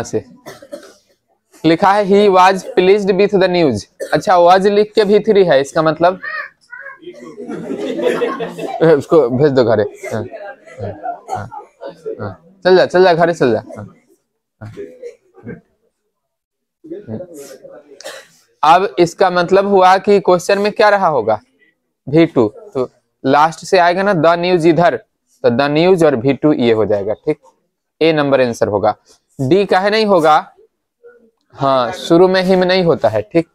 से लिखा है he was pleased with the news. अच्छा, वाज लिख के V3 है, इसका मतलब उसको भेज दो घरे। चल जा घरे चल जा। अब इसका मतलब हुआ कि क्वेश्चन में क्या रहा होगा, V2, तो लास्ट से आएगा ना द न्यूज इधर, तो द न्यूज और V2 ये हो जाएगा। ठीक, A नंबर आंसर होगा। D काहे नहीं होगा, हाँ शुरू में हिम नहीं होता है। ठीक,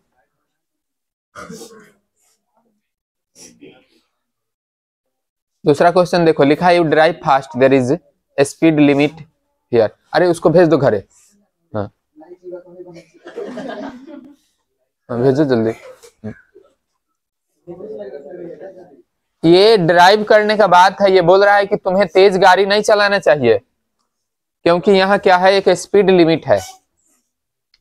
दूसरा क्वेश्चन देखो, लिखा है you drive fast there is speed limit here. अरे उसको भेज दो घरे। हाँ भेजो जल्दी। ये ड्राइव करने का बात है, ये बोल रहा है कि तुम्हें तेज गाड़ी नहीं चलाना चाहिए, क्योंकि यहाँ क्या है, एक स्पीड लिमिट है।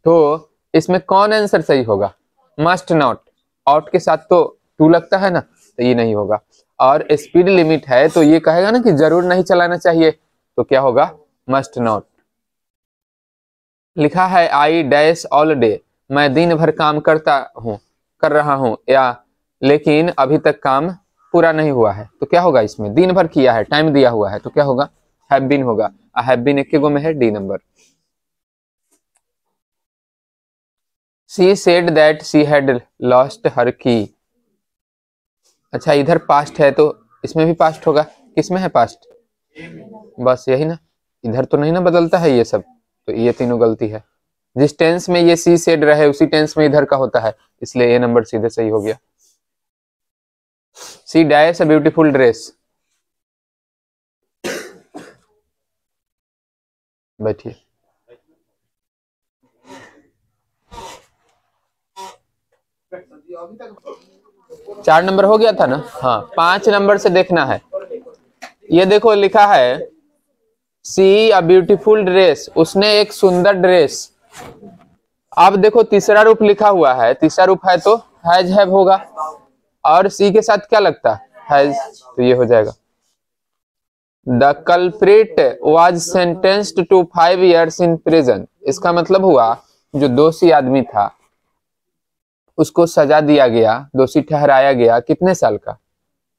तो इसमें कौन आंसर सही होगा, मस्ट नॉट, आउट के साथ तो टू लगता है ना, तो ये नहीं होगा। और स्पीड लिमिट है तो ये कहेगा ना कि जरूर नहीं चलाना चाहिए, तो क्या होगा, मस्ट नॉट। लिखा है आई डैश ऑल डे, मैं दिन भर काम कर रहा हूँ या लेकिन अभी तक काम पूरा नहीं हुआ है, तो क्या होगा, इसमें दिन भर किया है, टाइम दिया हुआ है, तो क्या होगा, हैव बीन होगा। हैव बीन एक गो में है, D number. She said that she had lost her की। अच्छा, इधर पास्ट है तो इसमें भी पास्ट होगा, किसमें है पास्ट, बस यही ना, इधर तो नहीं ना बदलता है ये सब, तो ये तीनों गलती है। जिस टेंस में ये सी सेड रहे उसी टेंस में इधर का होता है, इसलिए A नंबर सीधे सही हो गया। C dash a beautiful dress, बैठिए। चार नंबर हो गया था ना, हाँ 5 नंबर से देखना है। ये देखो लिखा है सी अ ब्यूटीफुल ड्रेस, उसने एक सुंदर ड्रेस। अब देखो तीसरा रूप लिखा हुआ है, तीसरा रूप है तो हैज हैव होगा, और सी के साथ क्या लगता है, हैज, तो ये हो जाएगा। The culprit was sentenced to 5 years in prison। इसका मतलब हुआ जो दोषी आदमी था उसको सजा दिया गया, दोषी ठहराया गया कितने साल का,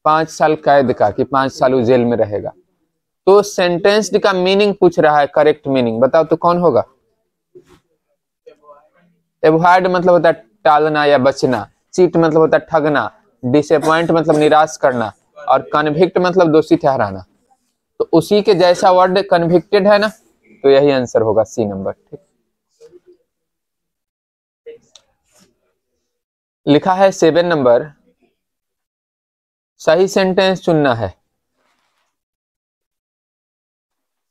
5 साल कैद का, कि 5 साल वो जेल में रहेगा। तो सेंटेंस्ड का मीनिंग पूछ रहा है, करेक्ट मीनिंग बताओ तो कौन होगा। एवॉइड मतलब होता है टालना या बचना, चीट मतलब होता है ठगना, डिसअपॉइंट मतलब निराश करना, और कन्विक्ट मतलब दोषी ठहराना। तो उसी के जैसा वर्ड कन्विक्टेड है ना, तो यही आंसर होगा, C नंबर। ठीक, लिखा है 7 नंबर, सही सेंटेंस चुनना है।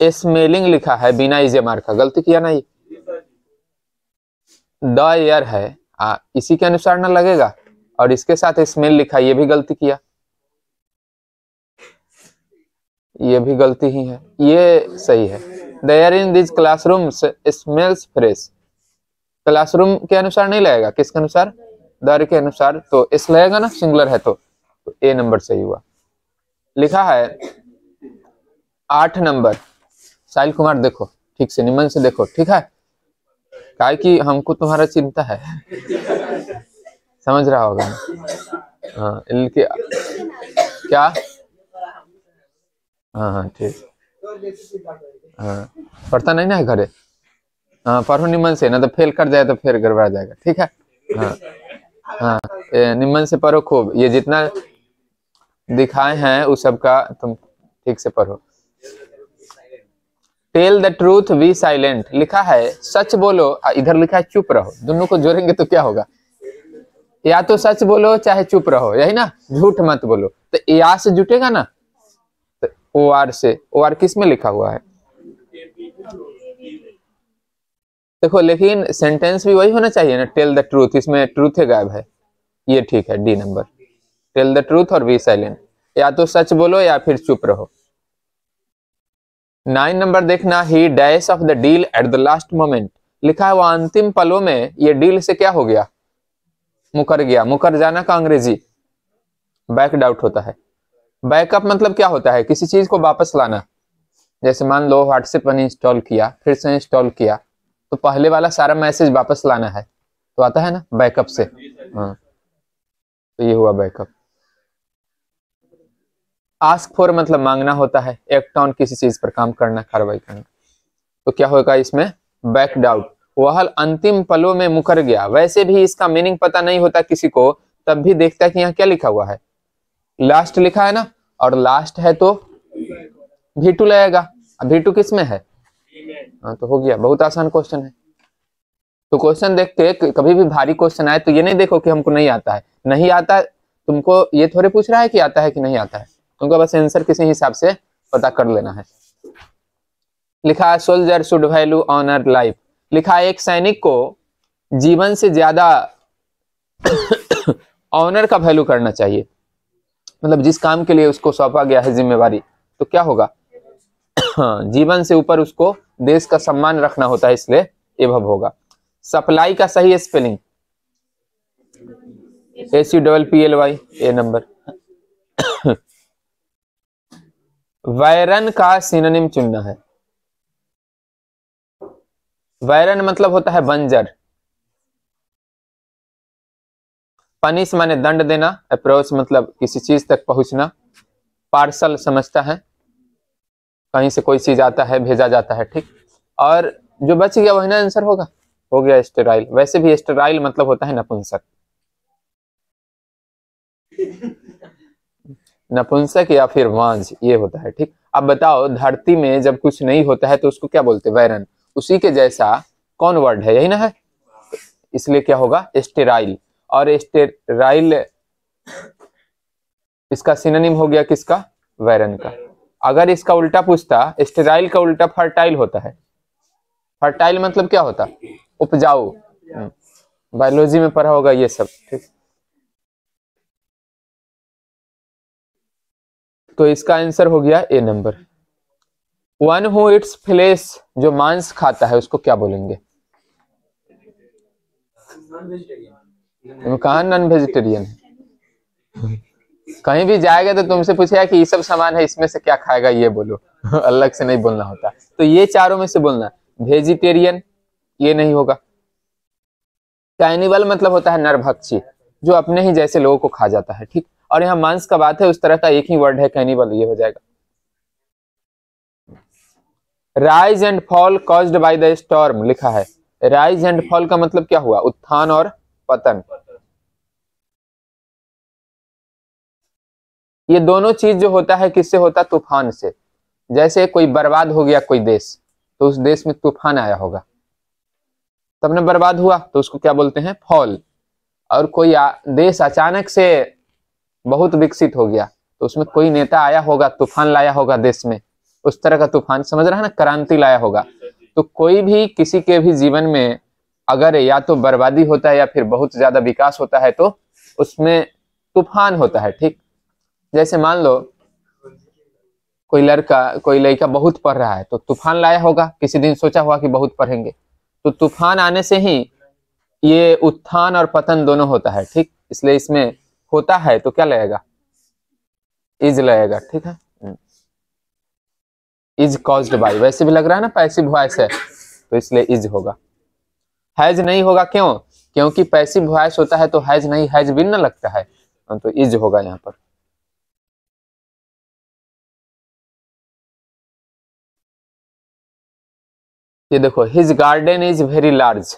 स्मेलिंग लिखा है बिना इजेमार का, गलती किया ना, ये द एयर है, इसी के अनुसार ना लगेगा, और इसके साथ स्मेल लिखा, ये भी गलती किया, ये भी गलती ही है, ये सही है। The air in this classroom smells fresh, classroom के अनुसार नहीं लगेगा, किसके अनुसार, दर के अनुसार, तो इस लगेगा ना, सिंगुलर है तो A नंबर सही हुआ। लिखा है 8 नंबर, साहिल कुमार देखो ठीक से, निमन से देखो, ठीक है, काहे कि हमको तुम्हारा चिंता है, समझ रहा होगा। हाँ इनके क्या, हाँ ठीक, हाँ पढ़ता नहीं ना है घरे, हाँ पढ़ो निमन से, ना तो फेल कर जाए तो फिर गड़बड़ा जाएगा। ठीक है, हाँ हाँ निमन से पढ़ो खूब, ये जितना दिखाए हैं उस सब का तुम ठीक से पढ़ो। Tell the truth be silent, लिखा है सच बोलो, इधर लिखा है चुप रहो, दोनों को जोड़ेंगे तो क्या होगा, या तो सच बोलो चाहे चुप रहो, यही ना, झूठ मत बोलो, तो या से जुटेगा ना, तो OR से, OR किस में लिखा हुआ है, देखो लेकिन सेंटेंस भी वही होना चाहिए ना, टेल द ट्रूथ, इसमें ट्रूथ है गायब है, ये ठीक है, D number, tell the truth और बी साइलेंट, या तो सच बोलो या फिर चुप रहो। 9 नंबर देखना, ही dash of the deal at the last moment, लिखा है वो अंतिम पलों में ये डील से क्या हो गया, मुकर गया, मुकर जाना का अंग्रेजी बैक आउट होता है। बैकअप मतलब क्या होता है, किसी चीज को वापस लाना, जैसे मान लो व्हाट्सएप अनइंस्टॉल किया, फिर से इंस्टॉल किया, तो पहले वाला सारा मैसेज वापस लाना है, तो आता है ना बैकअप से। हाँ, तो ये हुआ बैकअप। आस्क फॉर मतलब मांगना होता है, एक्ट ऑन किसी चीज पर काम करना, कार्रवाई करना। तो क्या होगा इसमें, बैक्ड आउट, वह अंतिम पलों में मुकर गया। वैसे भी इसका मीनिंग पता नहीं होता किसी को, तब भी देखता है कि यहाँ क्या लिखा हुआ है, लास्ट लिखा है ना, और लास्ट है तो V2 लगेगा। अब V2 किस में है, हाँ तो हो गया। बहुत आसान क्वेश्चन है। तो क्वेश्चन देख के कभी भी भारी क्वेश्चन आए तो ये नहीं देखो कि हमको नहीं आता है, नहीं आता तुमको ये थोड़े पूछ रहा है कि आता है कि नहीं आता है, तुमको बस आंसर किसी हिसाब से पता कर लेना है। लिखा है soldier should value honour life. लिखा है एक सैनिक को जीवन से ज्यादा ऑनर का वैल्यू करना चाहिए, मतलब जिस काम के लिए उसको सौंपा गया है जिम्मेवारी, तो क्या होगा जीवन से ऊपर उसको देश का सम्मान रखना होता है, इसलिए एभव होगा। सप्लाई का सही स्पेलिंग SUPPLY, ए नंबर। वायरन का सिनोनिम चुनना है। वायरन मतलब होता है बंजर। पनिश माने दंड देना, अप्रोच मतलब किसी चीज तक पहुंचना, पार्सल समझता है कहीं से कोई चीज आता है, भेजा जाता है, ठीक। और जो बच गया वही ना आंसर होगा, हो गया स्टेराइल। वैसे भी स्टेराइल मतलब होता है नपुंसक, नपुंसक या फिर वांझ, ये होता है, ठीक। अब बताओ धरती में जब कुछ नहीं होता है तो उसको क्या बोलते हैं, वैरन। उसी के जैसा कौन वर्ड है, यही ना है, इसलिए क्या होगा स्टेराइल। और स्टेराइल इसका सिनोनिम हो गया किसका, वैरन का। अगर इसका उल्टा पूछता, स्टेराइल का उल्टा फर्टाइल होता है। फर्टाइल मतलब क्या होता, उपजाऊ, बायोलॉजी में पढ़ा होगा ये सब, ठीक। तो इसका आंसर हो गया A number. One who it's flesh, जो मांस खाता है उसको क्या बोलेंगे, कहाँ नॉन वेजिटेरियन है। कहीं भी जाएगा तो तुमसे पूछेगा कि ये सब सामान है, इसमें से क्या खाएगा ये बोलो अलग से नहीं बोलना होता। तो ये चारों में से बोलना, वेजिटेरियन ये नहीं होगा। कैनिबल मतलब होता है नरभक्षी, जो अपने ही जैसे लोगों को खा जाता है, ठीक। और यहाँ मांस का बात है, उस तरह का एक ही वर्ड है कैनिबल, ये हो जाएगा। Rise and fall caused by the storm, लिखा है राइज एंड फॉल का मतलब क्या हुआ, उत्थान और पतन। ये दोनों चीज जो होता है किससे होता, तूफान से। जैसे कोई बर्बाद हो गया कोई देश, तो उस देश में तूफान आया होगा तब ने बर्बाद हुआ, तो उसको क्या बोलते हैं, फॉल। और कोई देश अचानक से बहुत विकसित हो गया, तो उसमें कोई नेता आया होगा, तूफान लाया होगा देश में, उस तरह का तूफान, समझ रहा है ना, क्रांति लाया होगा। तो कोई भी किसी के भी जीवन में अगर या तो बर्बादी होता है या फिर बहुत ज्यादा विकास होता है, तो उसमें तूफान होता है, ठीक। जैसे मान लो कोई लड़का बहुत पढ़ रहा है, तो तूफान लाया होगा, किसी दिन सोचा हुआ कि बहुत पढ़ेंगे, तो तूफान आने से ही ये उत्थान और पतन दोनों होता है, ठीक। इसलिए इसमें होता है तो क्या लगेगा, इज लगेगा, ठीक है। इज कॉज्ड बाय, वैसे भी लग रहा है ना पैसिव वॉइस है, तो इसलिए इज होगा। हैज नहीं होगा, क्यों, क्योंकि पैसिव वॉइस होता है तो हैज नहीं, हैज बिन ना लगता है, तो इज होगा यहाँ पर। ये देखो his garden is very large,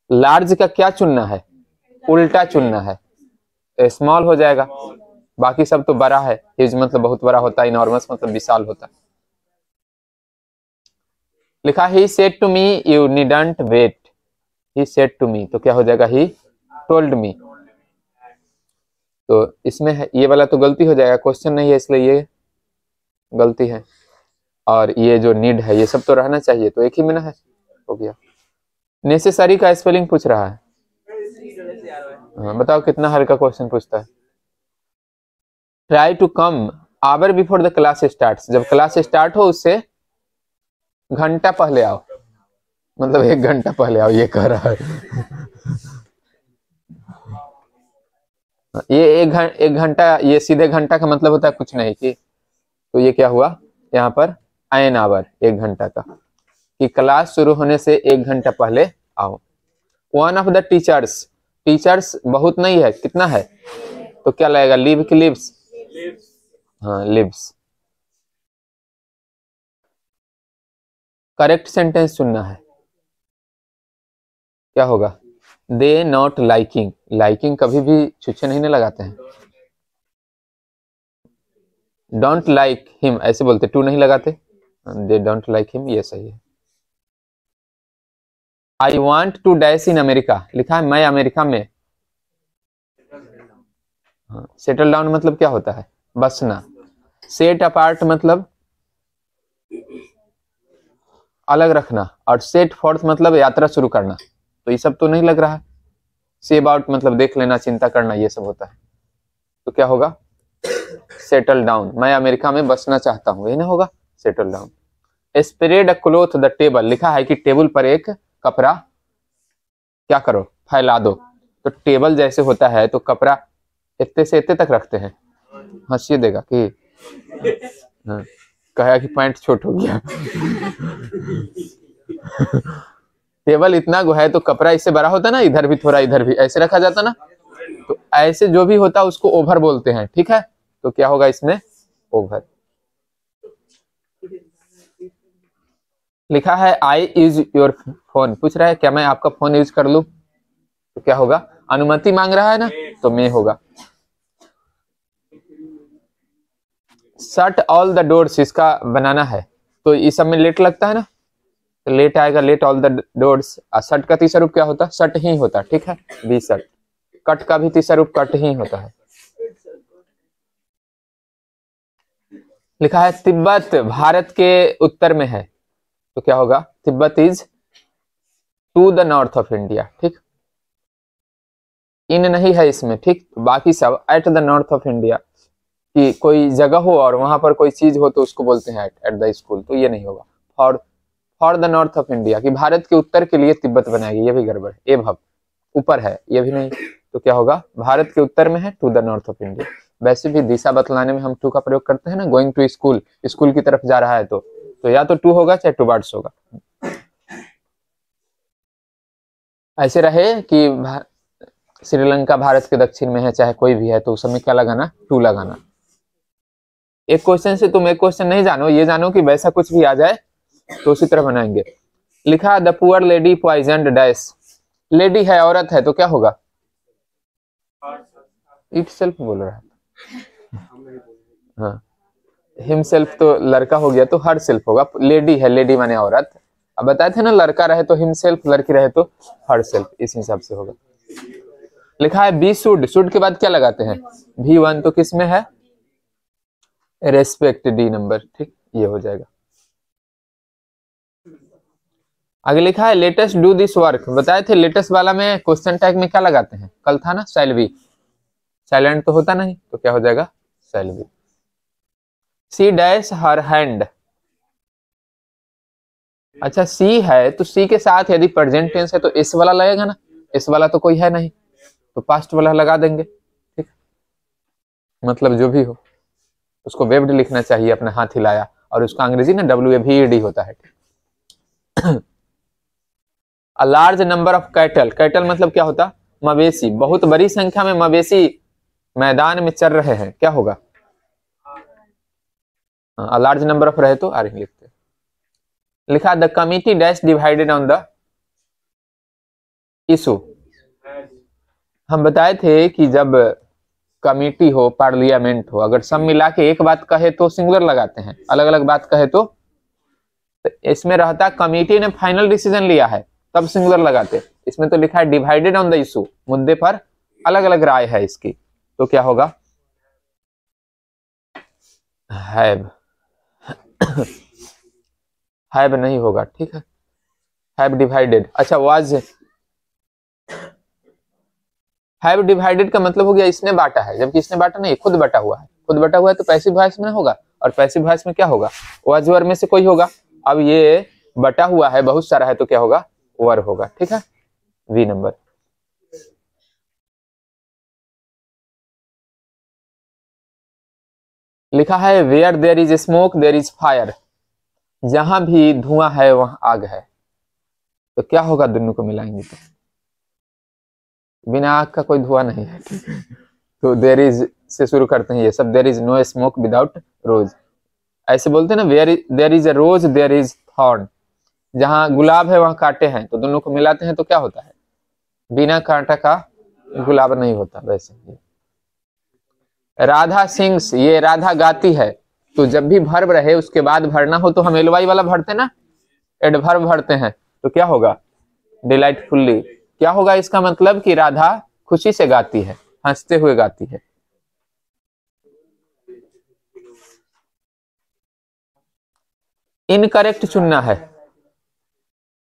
large का क्या चुनना है, उल्टा चुनना है, तो स्मॉल हो जाएगा। बाकी सब तो बड़ा है, हिज मतलब बहुत बड़ा होता है, इनॉर्मस मतलब विशाल होता है। लिखा he said to me you needn't wait, he said to me, तो क्या हो जाएगा, ही टोल्ड मी। तो इसमें है ये वाला तो गलती हो जाएगा, क्वेश्चन नहीं है इसलिए ये गलती है। और ये जो नीड है ये सब तो रहना चाहिए, तो एक ही में ना है, हो गया। नेसेसरी का स्पेलिंग पूछ रहा है, हाँ बताओ कितना हल्का क्वेश्चन पूछता है। Try to come hour before the class start, जब क्लास स्टार्ट हो उससे घंटा पहले आओ, मतलब 1 घंटा पहले आओ, ये कह रहा है ये 1 घंटा, ये सीधे घंटा का मतलब होता है कुछ नहीं कि, तो ये क्या हुआ यहाँ पर एन आवर, 1 घंटा का। कि क्लास शुरू होने से 1 घंटा पहले आओ। One of the teachers, teachers बहुत नहीं है, कितना है, तो क्या लगेगा, लिव की लिव्स, हाँ लिव्स। करेक्ट सेंटेंस चुनना है, क्या होगा, दे नॉट लाइकिंग, लाइकिंग कभी भी छुच्छे नहीं लगाते हैं, डोंट लाइक हिम ऐसे बोलते, टू नहीं लगाते, दे डोंट लाइक हिम, ये सही है। I want to dash in America, लिखा है मैं अमेरिका में, हाँ सेटल डाउन मतलब क्या होता है, बसना। सेट अपार्ट मतलब अलग रखना, और सेट फोर्थ मतलब यात्रा शुरू करना, तो ये सब तो नहीं लग रहा है। सी अबाउट मतलब देख लेना, चिंता करना, ये सब होता है, तो क्या होगा, सेटल डाउन, मैं अमेरिका में बसना चाहता हूं, यही ना होगा, settle down. Spread a cloth the table, लिखा है कि टेबल पर एक कपड़ा क्या करो, फैला दो, तो टेबल जैसे होता है तो कपड़ा इतने से इतने तक रखते हैं, हंसी देगा कि हाँ, कहा कि पैंट छोट हो गया टेबल इतना गो है तो कपड़ा इससे बड़ा होता ना, इधर भी थोड़ा इधर भी ऐसे रखा जाता ना, तो ऐसे जो भी होता उसको ओवर बोलते हैं, ठीक है, तो क्या होगा इसमें, ओवर। लिखा है आई यूज योर फोन, पूछ रहा है क्या मैं आपका फोन यूज कर लूं, तो क्या होगा, अनुमति मांग रहा है ना, तो मैं होगा। शट ऑल द डोर्स, इसका बनाना है, तो इस सब में लेट लगता है ना, तो लेट आएगा, let all the doors. Shut का तीसरा रूप क्या होता, शट ही होता, ठीक है, बी शट। कट का भी तीसरा रूप कट ही होता है। लिखा है तिब्बत भारत के उत्तर में है, तो क्या होगा, Tibet is to the north of India, ठीक, इन नहीं है इसमें, ठीक, बाकी सब at the north of India, कि कोई जगह हो और वहां पर कोई चीज हो तो उसको बोलते हैं एट द स्कूल, तो ये नहीं होगा। For for the north of India, कि भारत के उत्तर के लिए तिब्बत बनाएगी, ये भी गड़बड़ है, ए भव ऊपर है, ये भी नहीं, तो क्या होगा, भारत के उत्तर में है, to the north of India. वैसे भी दिशा बतलाने में हम टू का प्रयोग करते हैं ना, गोइंग टू स्कूल, स्कूल की तरफ जा रहा है, तो या तो टू होगा चाहे टूवर्ड्स होगा। ऐसे रहे कि श्रीलंका भारत के दक्षिण में है, चाहे कोई भी है, तो उस समय क्या लगाना, टू लगाना। एक क्वेश्चन से तुम एक क्वेश्चन नहीं जानो, ये जानो कि वैसा कुछ भी आ जाए तो उसी तरह बनाएंगे। लिखा the poor lady poisoned dash, lady है, औरत है, तो क्या होगा, इट सेल्फ बोल रहा है, हाँ हिमसेल्फ तो लड़का हो गया, तो हर सेल्फ होगा, लेडी है, लेडी माने औरत, अब बताए थे ना, लड़का रहे तो हिमसेल्फ, लड़की रहे तो हर सेल्फ, इस हिसाब से होगा। लिखा है बी शुड, शुड के बाद क्या लगाते हैं, V1, तो किस में है, रेस्पेक्ट, डी नंबर, ठीक, ये हो जाएगा। आगे लिखा है लेटेस्ट डू दिस वर्क, बताए थे लेटेस्ट वाला में क्वेश्चन टैग में क्या लगाते हैं, कल था ना, शैल बी, साइलेंट तो होता नहीं, तो क्या हो जाएगा, shall be. C dash her hand, अच्छा सी है तो सी के साथ यदि प्रेजेंट टेंस है तो एस वाला लगेगा ना, एस वाला तो कोई है नहीं, तो पास्ट वाला लगा देंगे, ठीक, मतलब जो भी हो उसको वेब्ड लिखना चाहिए, अपना हाथ हिलाया, और उसका अंग्रेजी ना WAVED होता है। A large number of cattle, cattle मतलब क्या होता, मवेशी, बहुत बड़ी संख्या में मवेशी मैदान में चर रहे हैं, क्या होगा, अ लार्ज नंबर ऑफ रहे तो आर लिखते। लिखा the committee dash divided on the issue, हम बताए थे कि जब कमिटी हो, पार्लियामेंट हो, अगर सब मिला के एक बात कहे तो सिंगुलर लगाते हैं, अलग अलग बात कहे तो इसमें रहता कमिटी ने फाइनल डिसीजन लिया है तब सिंगुलर लगाते, इसमें तो लिखा है डिवाइडेड ऑन द इशू, मुद्दे पर अलग अलग राय है इसकी, तो क्या होगा, हैव हैव नहीं होगा, ठीक है, हैव डिवाइडेड, अच्छा वाज, हैव डिवाइडेड का मतलब हो गया इसने बांटा है, जबकि इसने बांटा नहीं, खुद बटा हुआ है, खुद बटा हुआ है तो पैसिव वॉइस में होगा, और पैसिव वॉइस में क्या होगा, वाज वर में से कोई होगा, अब ये बटा हुआ है, बहुत सारा है, तो क्या होगा, वर होगा, ठीक है, वी नंबर। लिखा है where there is smoke there is fire, जहां भी धुआं है वहां आग है, तो क्या होगा दोनों को मिलाएंगे तो? बिना आग का कोई धुआं नहीं है। तो देयर इज से शुरू करते हैं ये सब, there is no smoke without rose. ऐसे बोलते हैं ना, there is a rose there is thorn. जहां गुलाब है वहां कांटे हैं, तो दोनों को मिलाते हैं तो क्या होता है? बिना कांटा का गुलाब नहीं होता। वैसे राधा सिंग्स, ये राधा गाती है। तो जब भी वर्ब रहे उसके बाद भरना हो तो हम एलवाई वाला भरते ना, एडवर्ब भरते हैं, तो क्या होगा? डिलाइटफुल्ली। क्या होगा इसका मतलब? कि राधा खुशी से गाती है, हंसते हुए गाती है। इनकरेक्ट चुनना है।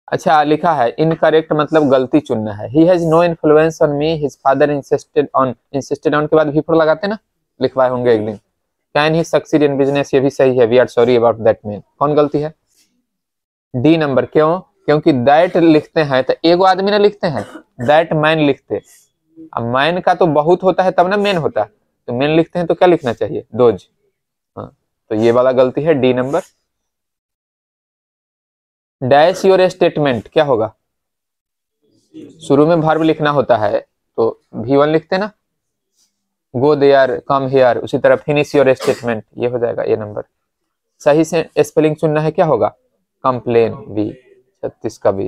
अच्छा लिखा है इनकरेक्ट मतलब गलती चुनना है। He has no influence on me, his father insisted on के बाद भी लगाते ना, लिखवाए होंगे एक दिन। Can he succeed in business, ये भी सही है। We are sorry about that man. कौन गलती है? D number. क्यों? क्योंकि दैट लिखते हैं तो एगो आदमी ना लिखते हैं, दैट मैन लिखते। अब मैन का तो बहुत होता है तब ना मैन होता है, तो मैन लिखते हैं तो क्या लिखना चाहिए? दोज। हाँ, तो ये वाला गलती है, D number. Dash your statement, क्या होगा? शुरू में वर्ब लिखना होता है तो V1 लिखते ना, गो देयर, कम हियर। उसी तरह फिनिश योर स्टेटमेंट, ये हो जाएगा ए नंबर। सही से स्पेलिंग चुनना है, क्या होगा? कंप्लेन, बी 36 का B.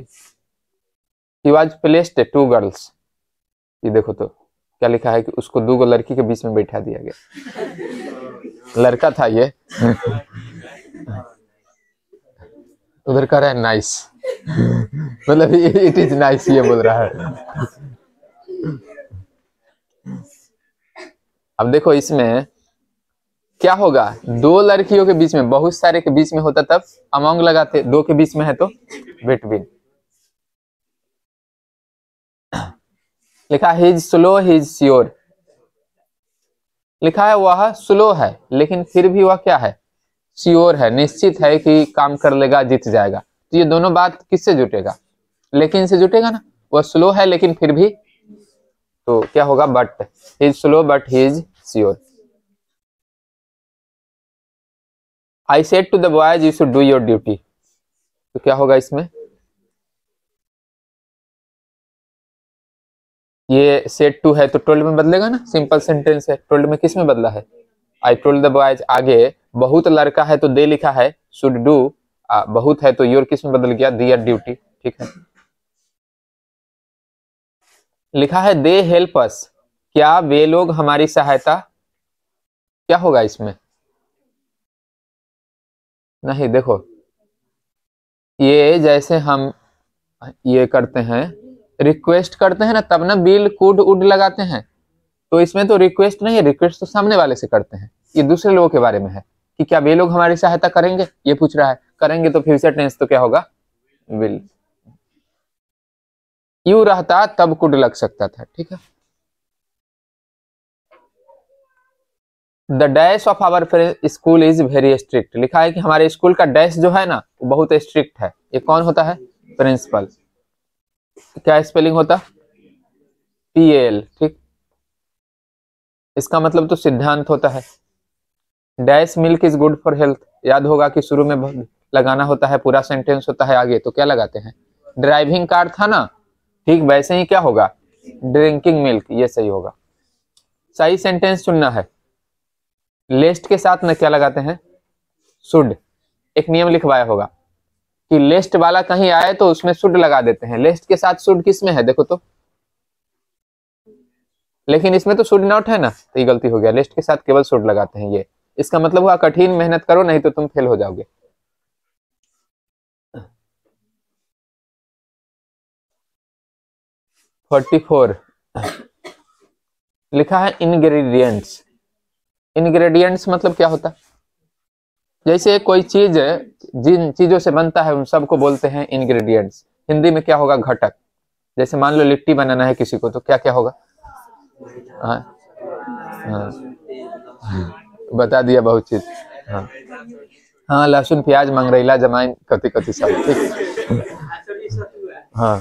He was placed to girls, ये देखो तो क्या लिखा है कि उसको दो गो लड़की के बीच में बैठा दिया गया। लड़का था ये। उधर कह रहा है नाइस, मतलब इट इज नाइस ये बोल रहा है। अब देखो इसमें क्या होगा? दो लड़कियों के बीच में, बहुत सारे के बीच में होता तब अमंग लगाते, दो के बीच में है तो बिटवीन। लिखा ही is slow, he is sure. लिखा है वह स्लो है लेकिन फिर भी वह क्या है? श्योर है, निश्चित है कि काम कर लेगा, जीत जाएगा। तो ये दोनों बात किससे जुटेगा? लेकिन से जुटेगा ना। वह स्लो है लेकिन फिर भी, तो क्या होगा? But. He is slow but he is sure. I said to the boys you should do your duty, तो क्या होगा इसमें? ये सेड टू है तो टोल्ड में बदलेगा ना, सिंपल सेंटेंस है। टोल्ड में किस में बदला है? I told the boys. आगे बहुत लड़का है तो दे लिखा है, शुड डू। बहुत है तो योर किस में बदल गया? दियर ड्यूटी, ठीक है। लिखा है दे हेल्प अस, क्या वे लोग हमारी सहायता, क्या होगा इसमें? नहीं, देखो ये जैसे हम ये करते हैं, रिक्वेस्ट करते हैं ना, तब ना बिल कुड उड लगाते हैं। तो इसमें तो रिक्वेस्ट नहीं है, रिक्वेस्ट तो सामने वाले से करते हैं। ये दूसरे लोगों के बारे में है कि क्या वे लोग हमारी सहायता करेंगे, ये पूछ रहा है। करेंगे तो फ्यूचर टेंस, तो क्या होगा? विल। यू रहता तब कुड लग सकता था, ठीक है। The dash of our school is very strict. लिखा है कि हमारे स्कूल का डैश जो है ना वो बहुत स्ट्रिक्ट है। ये कौन होता है? प्रिंसिपल। क्या स्पेलिंग होता? PAL, ठीक। इसका मतलब तो सिद्धांत होता है। Dash milk is good for health, याद होगा कि शुरू में लगाना होता है, पूरा सेंटेंस होता है आगे, तो क्या लगाते हैं? ड्राइविंग कार था ना, ठीक वैसे ही क्या होगा? ड्रिंकिंग मिल्क, ये सही होगा। सही सेंटेंस चुनना है। लेस्ट के साथ ना क्या लगाते हैं? शुड। एक नियम लिखवाया होगा कि लेस्ट वाला कहीं आए तो उसमें शुड लगा देते हैं। लेस्ट के साथ शुड किस में है देखो तो, लेकिन इसमें तो शुड नॉट है ना, तो ये गलती हो गया। लिस्ट के साथ केवल शुड लगाते हैं। ये इसका मतलब हुआ कठिन मेहनत करो नहीं तो तुम फेल हो जाओगे। फोर्टी फोर लिखा है इंग्रेडिएंट्स। इंग्रेडिएंट्स मतलब क्या होता है? जैसे कोई चीज जिन चीजों से बनता है उन सबको बोलते हैं इंग्रेडिएंट्स। हिंदी में क्या होगा? घटक। जैसे मान लो लिट्टी बनाना है किसी को, तो क्या क्या होगा? हाँ, हाँ, बता दिया बहुत चीज। हाँ, हाँ, लहसुन प्याज मंगरैला जमाइन कति कति सब, ठीक। हाँ,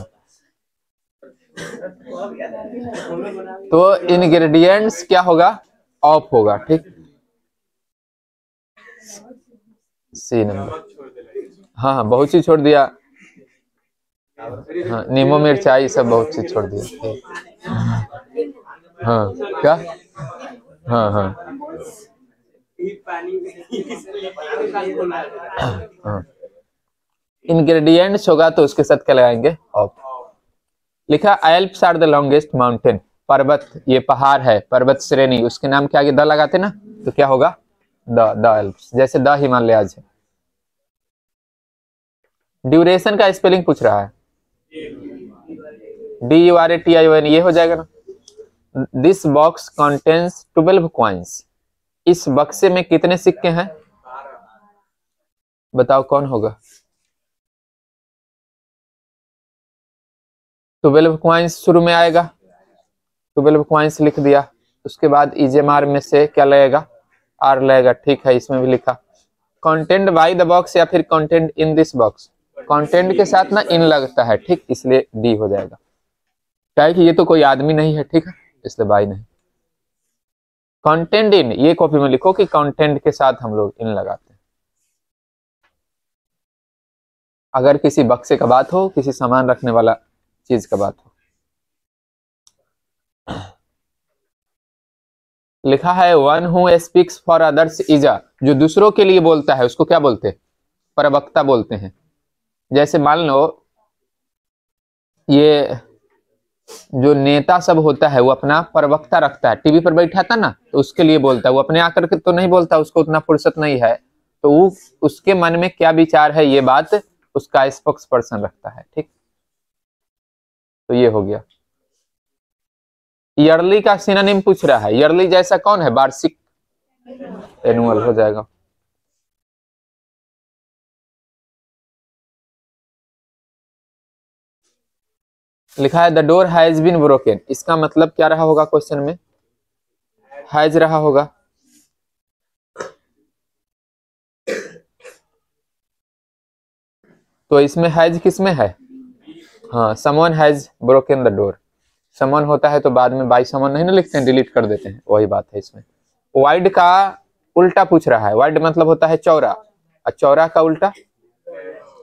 तो इंग्रेडिएंट्स क्या होगा? ऑफ होगा, ठीक। C number. हाँ हाँ बहुत चीज छोड़ दिया। हाँ नींबू मिर्चाई सब बहुत चीज छोड़ दिया। हाँ क्या? हाँ हाँ हाँ इंग्रेडिएंट्स होगा तो उसके साथ क्या लगाएंगे? ऑफ। लिखा Alps are the longest mountain, पर्वत, ये पहाड़ है, पर्वत श्रेणी, उसके नाम के आगे द लगाते ना, तो क्या होगा? द एल्प्स, जैसे द हिमालयाज है। ड्यूरेशन का स्पेलिंग पूछ रहा है, DURATION, ये हो जाएगा ना। दिस बॉक्स कंटेन्स 12 कॉइन्स, इस बक्से में कितने सिक्के हैं? बताओ कौन होगा? 12 कॉइन्स शुरू में आएगा, 12 कॉइन्स लिख दिया, उसके बाद EJMR में से क्या लगेगा? R लगेगा, ठीक है, इसमें भी लिखा। कंटेंट बाय द बॉक्स या फिर content in this box, content के साथ ना इन लगता है, ठीक, इसलिए D हो जाएगा। क्या है कि ये तो कोई आदमी नहीं है, ठीक है, इसलिए बाई नहीं। कंटेंट इन, ये कॉपी में लिखो कि कंटेंट के साथ हम लोग इन लगाते हैं। अगर किसी बक्से का बात हो, किसी सामान रखने वाला चीज का बात हो। लिखा है one who speaks for others is a, जो दूसरों के लिए बोलता है उसको क्या बोलते हैं? प्रवक्ता बोलते हैं। जैसे मान लो ये जो नेता सब होता है वो अपना प्रवक्ता रखता है, टीवी पर बैठा था ना, तो उसके लिए बोलता है, वो अपने आकर के तो नहीं बोलता, उसको उतना फुर्सत नहीं है, तो वो उसके मन में क्या विचार है ये बात उसका स्पोक्स पर्सन रखता है, ठीक। तो ये हो गया। ईयरली का सिनोनिम पूछ रहा है, ईयरली जैसा कौन है? वार्षिक, एनुअल हो जाएगा। लिखा है the door has been broken, इसका मतलब क्या रहा होगा? क्वेश्चन में हैज रहा होगा। तो इसमें हैज किसमें है? हाँ, someone has broken the door. Someone होता है तो बाद में बाय समवन नहीं ना लिखते हैं, डिलीट कर देते हैं, वही बात है इसमें। वाइड का उल्टा पूछ रहा है, वाइड मतलब होता है चौड़ा, और चौड़ा का उल्टा?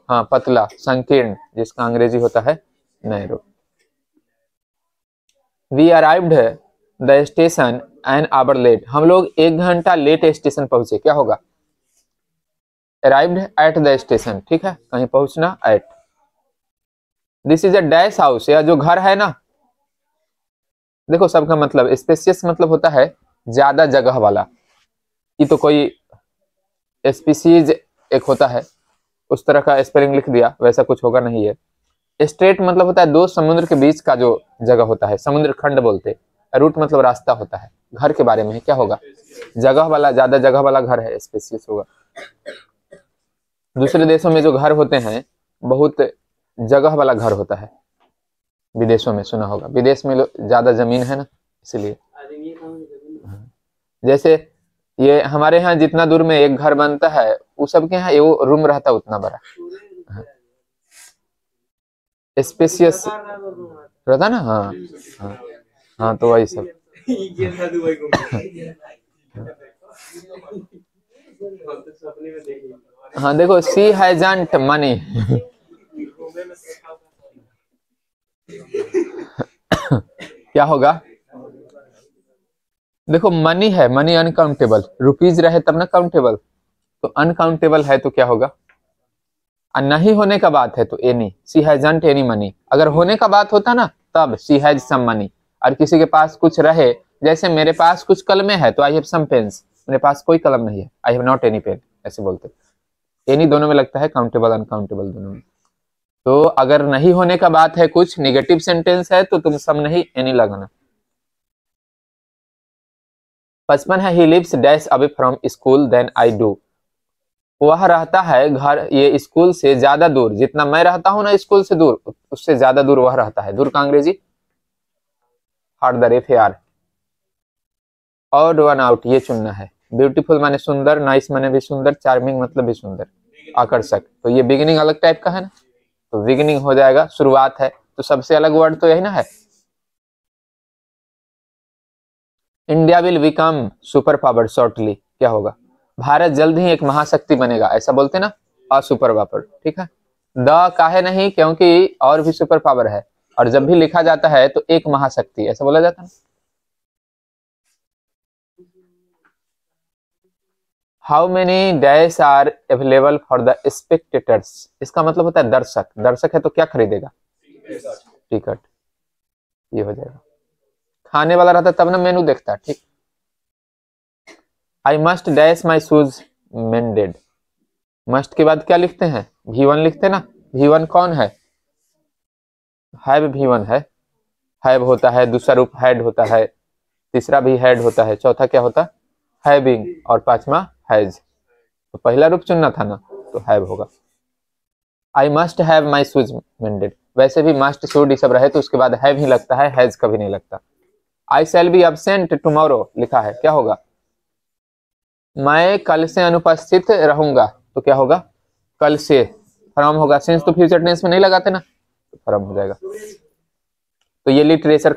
हाँ पतला, संकीर्ण, जिसका अंग्रेजी होता है narrow. We arrived the station an hour late, हम लोग 1 घंटा लेट स्टेशन पहुंचे, क्या होगा? अराइव्ड एट द स्टेशन, ठीक है, कहीं पहुंचना, at. This is a dash house, या जो घर है ना, देखो सबका मतलब, स्पेसियस मतलब होता है ज्यादा जगह वाला, ये तो कोई स्पीसीज एक होता है, उस तरह का स्पेलिंग लिख दिया, वैसा कुछ होगा नहीं है। स्ट्रेट मतलब होता है दो समुद्र के बीच का जो जगह होता है, समुद्र खंड बोलते। रूट मतलब रास्ता होता है, घर के बारे में है, क्या होगा? जगह वाला, ज्यादा जगह वाला घर है, स्पेसियस होगा। दूसरे देशों में जो घर होते हैं बहुत जगह वाला घर होता है, विदेशों में सुना होगा, विदेश में ज्यादा जमीन है ना, इसलिए। जैसे ये हमारे यहाँ जितना दूर में एक घर बनता है, वो सबके यहाँ वो रूम रहता है उतना बड़ा, स्पेसियस रहता ना। हाँ हाँ हाँ, तो वही सब। हाँ देखो, सी हैजंट मनी। क्या होगा? देखो मनी है, मनी अनकाउंटेबल, रुपीज रहे तब ना काउंटेबल, तो अनकाउंटेबल है तो क्या होगा? नहीं होने का बात है तो एनी, सी हैजंट एनी मनी। अगर होने का बात होता ना तब सी हैज सम मनी। और किसी के पास कुछ रहे, जैसे मेरे पास कुछ कलमें है तो आई हैव सम पेन्स, मेरे पास कोई कलम नहीं है, I have not any pen, ऐसे बोलते। एनी दोनों में लगता है, काउंटेबल अनकाउंटेबल दोनों में। तो अगर नहीं होने का बात है, कुछ निगेटिव सेंटेंस है, तो तुम सम नहीं एनी लगाना। 55 है, he lives dash away from school then I do, वह रहता है घर, ये स्कूल से ज्यादा दूर, जितना मैं रहता हूं ना स्कूल से दूर, उससे ज्यादा दूर वह रहता है। दूर का अंग्रेजी हार्डर, FAR। और वन आउट, ये चुनना है। ब्यूटीफुल माने सुंदर, नाइस माने भी सुंदर, चार्मिंग मतलब भी सुंदर, आकर्षक। तो ये बिगिनिंग अलग टाइप का है ना, तो बिगिनिंग हो जाएगा, शुरुआत है, तो सबसे अलग वर्ड तो यही ना है। India will become super power shortly, क्या होगा? भारत जल्द ही एक महाशक्ति बनेगा, ऐसा बोलते ना, असुपर पावर, ठीक है। द काहे नहीं, क्योंकि और भी सुपर पावर है, और जब भी लिखा जाता है तो एक महाशक्ति ऐसा बोला जाता है। How many dash are available for the spectators, इसका मतलब होता है दर्शक। दर्शक है तो क्या खरीदेगा, टिकट। ये हो जाएगा। खाने वाला रहता तब ना मेनू देखता, ठीक। I must dash my shoes मेंडेड, must के बाद क्या लिखते हैं, V1 लिखते हैं ना। V1 कौन है, हैव V1 है। हैव होता है, दूसरा रूप हैड होता है, तीसरा भी हैड होता है, चौथा क्या होता है हैविंग, और पांचवा हैज। तो पहला रूप चुनना था ना, तो हैव होगा। I must have my shoes मेंडेड, वैसे भी मस्ट शुड सब रहे तो उसके बाद हैव ही लगता है, हैज कभी नहीं लगता। आई शैल बी एब्सेंट टुमारो लिखा है, क्या होगा, मैं कल से अनुपस्थित रहूंगा, तो क्या होगा कल से, फ्रॉम होगा। सिंस तो फ्यूचर टेंस में नहीं लगाते ना, तो फ्रॉम हो जाएगा। तो ये लिटरेचर